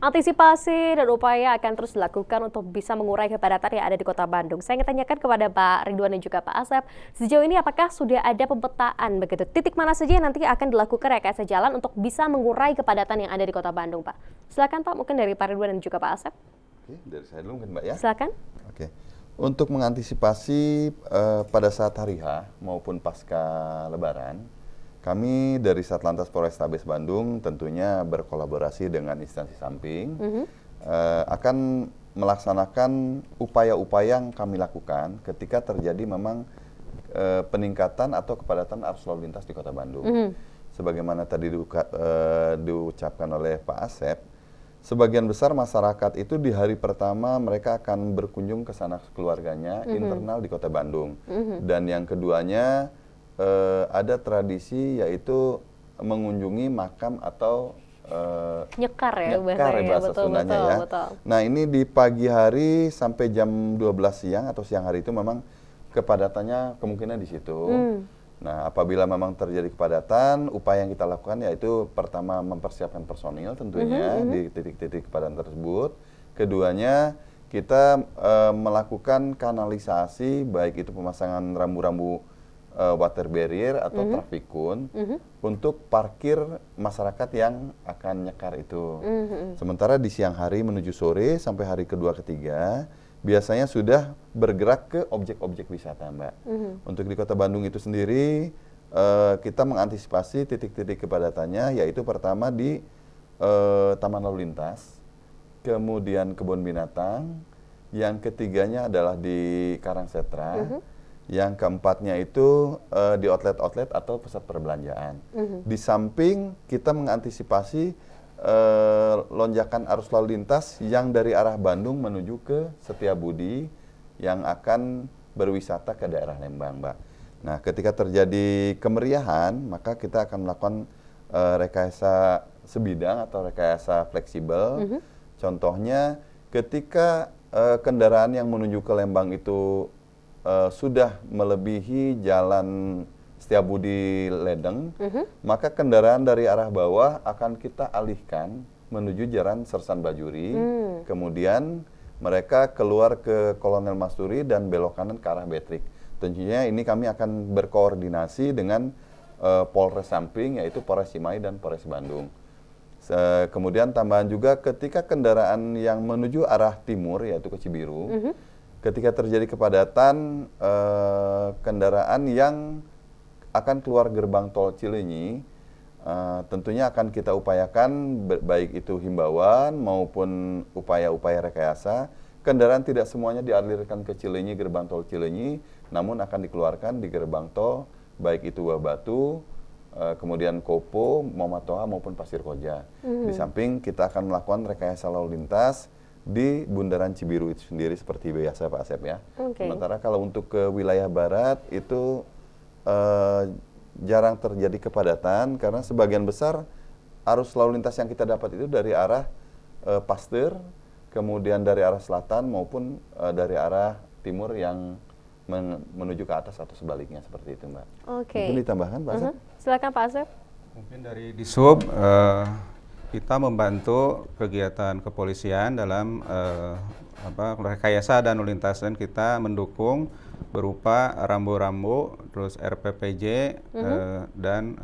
Antisipasi dan upaya akan terus dilakukan untuk bisa mengurai kepadatan yang ada di Kota Bandung. Saya ingin tanyakan kepada Pak Ridwan dan juga Pak Asep, sejauh ini apakah sudah ada pemetaan begitu? Titik mana saja yang nanti akan dilakukan rekayasa jalan untuk bisa mengurai kepadatan yang ada di Kota Bandung, Pak? Silakan Pak, mungkin dari Pak Ridwan dan juga Pak Asep. Oke, dari saya dulu mungkin Mbak ya. Silakan. Oke. Untuk mengantisipasi pada saat hari H maupun pasca Lebaran, kami dari Satlantas Polrestabes Bandung tentunya berkolaborasi dengan instansi samping akan melaksanakan upaya-upaya yang kami lakukan ketika terjadi memang peningkatan atau kepadatan arus lalu lintas di Kota Bandung. Sebagaimana tadi diucapkan oleh Pak Asep, sebagian besar masyarakat itu di hari pertama mereka akan berkunjung ke sana keluarganya internal di Kota Bandung. Dan yang keduanya ada tradisi yaitu mengunjungi makam atau Nyekar ya bahasa betul, Sundanya betul, ya. betul. Nah ini di pagi hari sampai jam 12 siang atau siang hari itu memang kepadatannya kemungkinan di situ. Nah apabila memang terjadi kepadatan, upaya yang kita lakukan yaitu pertama mempersiapkan personil tentunya di titik-titik kepadatan tersebut. Keduanya kita melakukan kanalisasi baik itu pemasangan rambu-rambu water barrier atau traffic cone untuk parkir masyarakat yang akan nyekar itu. Sementara di siang hari menuju sore sampai hari kedua ketiga biasanya sudah bergerak ke objek-objek wisata, Mbak. Untuk di Kota Bandung itu sendiri kita mengantisipasi titik-titik kepadatannya yaitu pertama di Taman Lalu Lintas, kemudian kebun binatang, yang ketiganya adalah di Karangsetra. Yang keempatnya itu di outlet-outlet atau pusat perbelanjaan. Di samping kita mengantisipasi lonjakan arus lalu lintas yang dari arah Bandung menuju ke Setiabudi yang akan berwisata ke daerah Lembang, Mbak. Nah, ketika terjadi kemeriahan, maka kita akan melakukan rekayasa sebidang atau rekayasa fleksibel. Contohnya, ketika kendaraan yang menuju ke Lembang itu sudah melebihi jalan Setiabudi Ledeng, maka kendaraan dari arah bawah akan kita alihkan menuju jalan Sersan Bajuri, kemudian mereka keluar ke Kolonel Masturi dan belok kanan ke arah Betrik. Tentunya ini kami akan berkoordinasi dengan Polres samping yaitu Polres Cimahi dan Polres Bandung. Kemudian tambahan juga ketika kendaraan yang menuju arah timur yaitu ke Cibiru, ketika terjadi kepadatan kendaraan yang akan keluar gerbang tol Cileunyi, tentunya akan kita upayakan baik itu himbauan maupun upaya-upaya rekayasa. Kendaraan tidak semuanya dialirkan ke Cileunyi, gerbang tol Cileunyi, namun akan dikeluarkan di gerbang tol baik itu Wabatu, kemudian Kopo, Muhammad Toha maupun Pasir Koja. Di samping kita akan melakukan rekayasa lalu lintas di Bundaran Cibiru itu sendiri seperti biasa Pak Asep ya. Sementara kalau untuk ke wilayah barat itu jarang terjadi kepadatan karena sebagian besar arus lalu lintas yang kita dapat itu dari arah Pasteur, kemudian dari arah selatan maupun dari arah timur yang menuju ke atas atau sebaliknya seperti itu, Mbak. Mungkin ditambahkan Pak Asep? Silakan Pak Asep. Mungkin dari Disub kita membantu kegiatan kepolisian dalam rekayasa dan lalu lintas, dan kita mendukung berupa rambu-rambu, terus RPPJ dan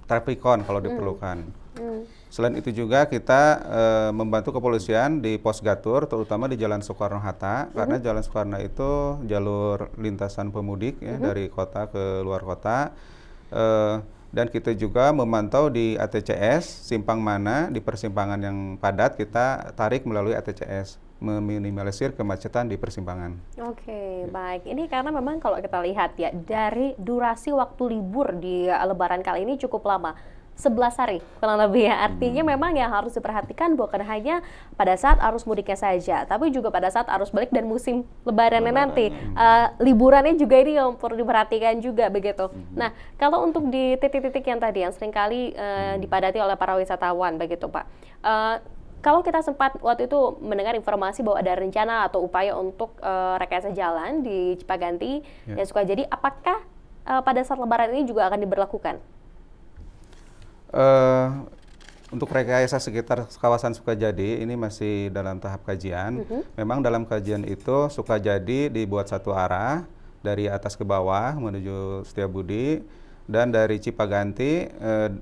traffic cone kalau diperlukan. Selain itu juga kita membantu kepolisian di pos Gatur, terutama di Jalan Soekarno-Hatta, karena Jalan Soekarno itu jalur lintasan pemudik ya, dari kota ke luar kota. Dan kita juga memantau di ATCS, simpang mana di persimpangan yang padat kita tarik melalui ATCS, meminimalisir kemacetan di persimpangan. Oke, baik. Ini karena memang kalau kita lihat ya, dari durasi waktu libur di Lebaran kali ini cukup lama. 11 hari kurang lebih ya. Artinya memang yang harus diperhatikan bukan hanya pada saat arus mudiknya saja, tapi juga pada saat arus balik dan musim lebarannya nanti. Liburannya juga ini yang perlu diperhatikan juga begitu. Nah, kalau untuk di titik-titik yang tadi yang seringkali dipadati oleh para wisatawan begitu Pak. Kalau kita sempat waktu itu mendengar informasi bahwa ada rencana atau upaya untuk rekayasa jalan di Cipaganti dan Sukajadi, apakah pada saat lebaran ini juga akan diberlakukan? Untuk rekayasa sekitar kawasan Sukajadi ini masih dalam tahap kajian. Memang dalam kajian itu Sukajadi dibuat satu arah dari atas ke bawah menuju Setiabudi, dan dari Cipaganti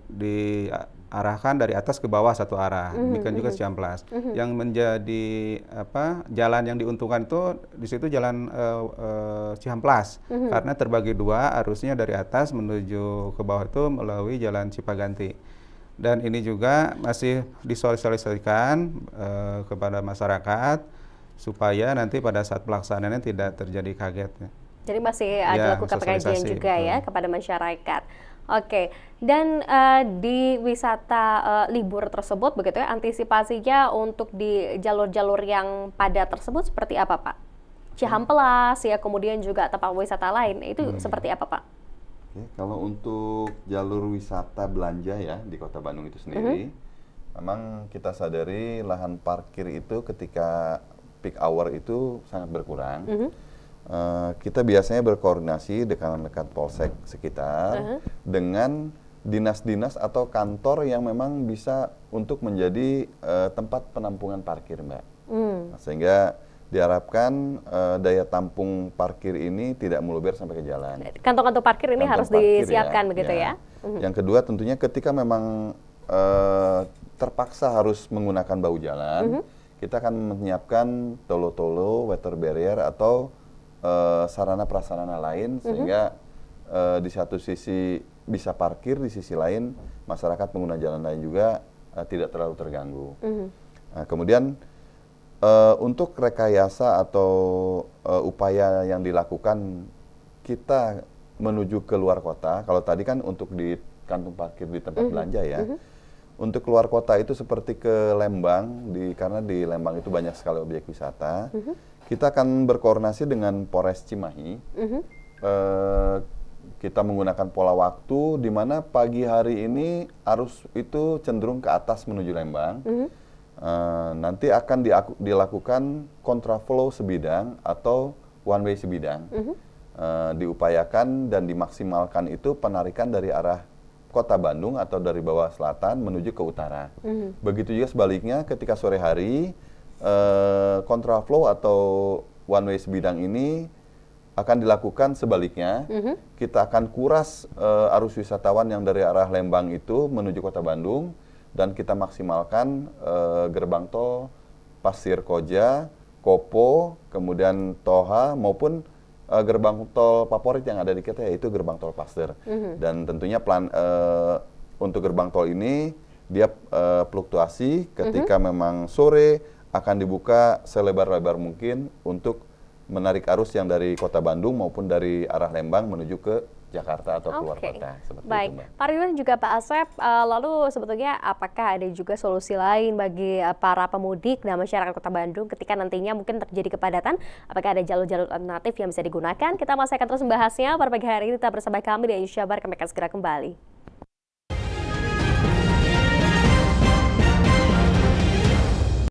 diarahkan dari atas ke bawah satu arah. Demikian juga Ciamplas. Yang menjadi jalan yang diuntungkan itu di situ jalan Ciamplas, karena terbagi dua, arusnya dari atas menuju ke bawah itu melalui jalan Cipaganti. Dan ini juga masih disosialisasikan kepada masyarakat supaya nanti pada saat pelaksanaannya tidak terjadi kaget. Jadi masih dilakukan pengajian juga ya kepada masyarakat. Oke, dan di wisata libur tersebut begitu ya, antisipasinya untuk di jalur-jalur yang padat tersebut seperti apa, Pak? Cihampelas ya, kemudian juga tempat wisata lain, itu seperti apa, Pak? Oke, kalau untuk jalur wisata belanja ya di Kota Bandung itu sendiri, memang kita sadari lahan parkir itu ketika peak hour itu sangat berkurang. Kita biasanya berkoordinasi dengan rekan polsek sekitar dengan dinas-dinas atau kantor yang memang bisa untuk menjadi tempat penampungan parkir, Mbak. Nah, sehingga diharapkan daya tampung parkir ini tidak meluber sampai ke jalan. Kantong-kantong parkir ini harus disiapkan begitu ya? Yang kedua tentunya ketika memang terpaksa harus menggunakan bahu jalan, kita akan menyiapkan tolo-tolo, water barrier atau sarana prasarana lain sehingga di satu sisi bisa parkir, di sisi lain masyarakat pengguna jalan lain juga tidak terlalu terganggu. Nah, kemudian untuk rekayasa atau upaya yang dilakukan kita menuju ke luar kota, kalau tadi kan untuk di kantung parkir di tempat belanja ya, untuk keluar kota itu seperti ke Lembang, karena di Lembang itu banyak sekali objek wisata, kita akan berkoordinasi dengan Polres Cimahi, kita menggunakan pola waktu di mana pagi hari ini arus itu cenderung ke atas menuju Lembang. Nanti akan dilakukan kontraflow sebidang atau one way sebidang. Diupayakan dan dimaksimalkan itu penarikan dari arah Kota Bandung atau dari bawah selatan menuju ke utara. Begitu juga sebaliknya ketika sore hari kontraflow atau one way sebidang ini akan dilakukan sebaliknya. Kita akan kuras arus wisatawan yang dari arah Lembang itu menuju Kota Bandung, dan kita maksimalkan gerbang tol Pasir Koja, Kopo, kemudian Toha, maupun gerbang tol favorit yang ada di kita, yaitu gerbang tol Paster. Dan tentunya untuk gerbang tol ini dia fluktuasi, ketika memang sore akan dibuka selebar-lebar mungkin untuk menarik arus yang dari Kota Bandung maupun dari arah Lembang menuju ke Jakarta atau keluar kota. Baik, Pak Ridwan juga Pak Asep, lalu sebetulnya apakah ada juga solusi lain bagi para pemudik dan masyarakat Kota Bandung ketika nantinya mungkin terjadi kepadatan? Apakah ada jalur-jalur alternatif yang bisa digunakan? Kita masih akan terus membahasnya pada pagi hari ini. Tetap bersama kami di Indonesia Bar, kami akan segera kembali.